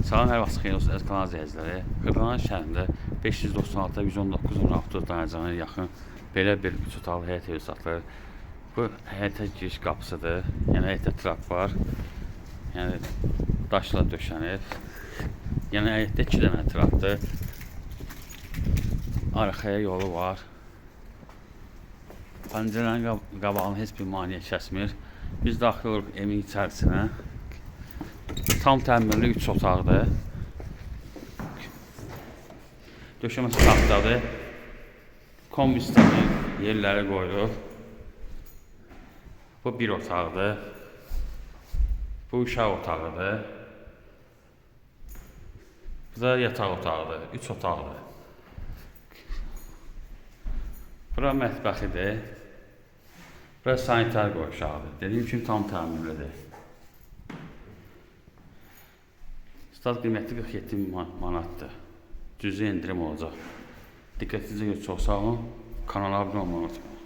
Salam, hər vaxt xeyir olsun, əziz kanal izləyiciləri. Xırdalan şəhərində 596-119 dayanacağa yaxın belə bir 3 otaqlı həyət evi satılır. Bu həyətə giriş qapısıdır. Yəni həyətdə trap var. Yəni daşla döşənir. Yəni həyətdə 2 dənə trapdır. Arxaya yolu var. Pəncərənin qabağını heç bir maneə kəsmir. Biz daxil oluruq evin içərisinə. Tam təmirli 3 otaqdır. Döşəməsi taxtadır. Kombi sistemi yerləri qoyulur. Bu bir otaqdır. Bu uşaq otağıdır. Bu da yataq otağıdır. 3 otaqdır. Bura mətbəxidir. Bura sanitar qovşağıdır. Dediyim kimi tam təmirlidir. Start qiyməti 47 manatdır. Cüzi endirim olacaq. Diqqətinizə görə çox sağ olun. Kanala abunə olmayı unutmayın.